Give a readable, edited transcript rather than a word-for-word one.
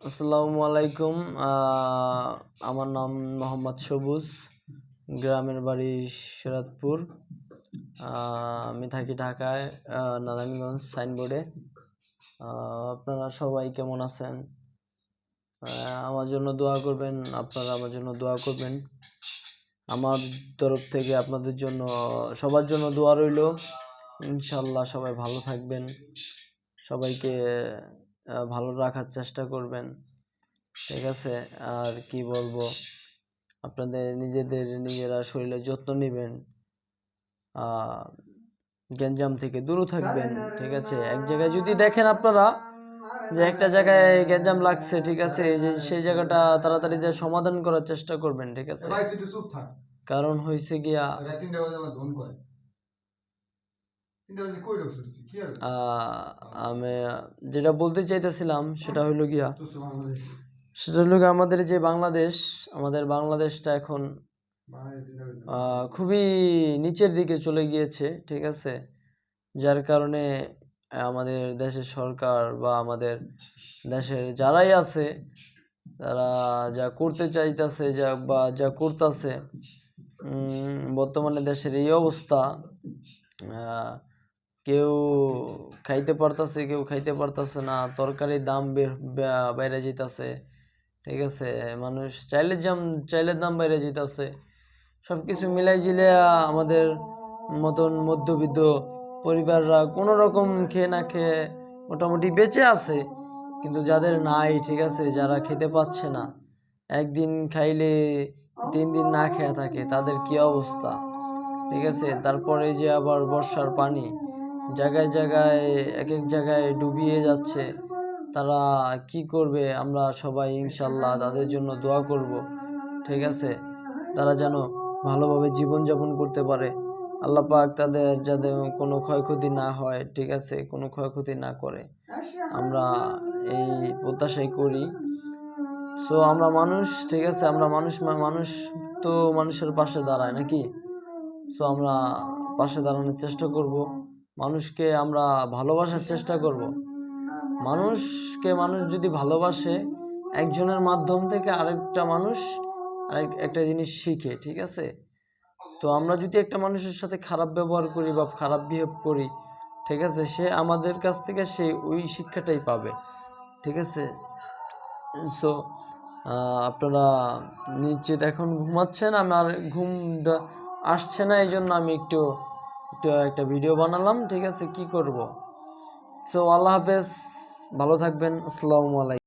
আসসালামু আলাইকুম। আমার নাম মোহাম্মদ সবুজ, গ্রামের বাড়ি সিরাজপুর। আমি থাকি ঢাকায়, নারায়ণগঞ্জ সাইনবোর্ডে। আপনারা সবাই কেমন আছেন? আমার জন্য দোয়া করবেন, আপনারা আমার জন্য দোয়া করবেন। আমার তরফ থেকে আপনাদের জন্য, সবার জন্য দোয়া রইল। ইনশাল্লাহ সবাই ভালো থাকবেন, সবাইকে ভালো রাখার চেষ্টা করবেন, ঠিক আছে? আর কি বলবো, আপনাদের নিজেরা শরীরের যত্ন নেবেন, গ্যাঞ্জাম থেকে দূরে থাকবেন, ঠিক আছে? এক জায়গায় যদি দেখেন আপনারা যে একটা জায়গায় গ্যাঞ্জাম লাগছে, ঠিক আছে, যে সেই জায়গাটা তাড়াতাড়ি যে সমাধান করার চেষ্টা করবেন, ঠিক আছে? কারণ হয়েছে গিয়া আমি যেটা বলতে চাইতেছিলাম সেটা হইলো গিয়া আমাদের যে আমাদের বাংলাদেশটা এখন খুবই নিচের দিকে চলে গিয়েছে, ঠিক আছে? যার কারণে আমাদের দেশের সরকার বা আমাদের দেশের যারাই আছে তারা যা করতে চাইতেছে, যা করতেছে, বর্তমানে দেশের এই অবস্থা, কেউ খাইতে পারতাছে, কেউ খাইতে পারতাছে না, তরকারির দাম বাইরে যেতেছে, ঠিক আছে? মানুষ চাইলের দাম বাইরে যেতেছে। সবকিছু মিলাই জিলিয়ে আমাদের মতন মধ্যবিত্ত পরিবাররা কোনো রকম খেয়ে না খেয়ে মোটামুটি বেঁচে আছে। কিন্তু যাদের নাই, ঠিক আছে, যারা খেতে পাচ্ছে না, একদিন খাইলে 3 দিন না খেয়ে থাকে, তাদের কি অবস্থা, ঠিক আছে? তারপরে যে আবার বর্ষার পানি জায়গায় জায়গায় এক জায়গায় ডুবিয়ে যাচ্ছে, তারা কি করবে? আমরা সবাই ইনশাল্লাহ তাদের জন্য দোয়া করব, ঠিক আছে? তারা যেন ভালোভাবে জীবনযাপন করতে পারে। আল্লাহ পাক তাদের যাতে কোনো ক্ষয়ক্ষতি না হয়, ঠিক আছে, কোনো ক্ষয়ক্ষতি না করে, আমরা এই প্রত্যাশাই করি। সো আমরা মানুষ, ঠিক আছে, আমরা মানুষ তো মানুষের পাশে দাঁড়ায় নাকি? সো আমরা পাশে দাঁড়ানোর চেষ্টা করব, মানুষকে আমরা ভালোবাসার চেষ্টা করব। মানুষ যদি ভালোবাসে, একজনের মাধ্যম থেকে আরেকটা মানুষ একটা জিনিস শিখে, ঠিক আছে? তো আমরা যদি একটা মানুষের সাথে খারাপ ব্যবহার করি বা খারাপ বিহেভ করি, ঠিক আছে, সে আমাদের কাছ থেকে ওই শিক্ষাটাই পাবে, ঠিক আছে? সো আপনারা নিশ্চিত এখন ঘুমাচ্ছেন, আমার ঘুম আসছে না, এই জন্য আমি একটু একটা ভিডিও বানালাম, ঠিক আছে? কি করব? সো আল্লাহ হাফেজ, ভালো থাকবেন, আসসালামু আলাইকুম।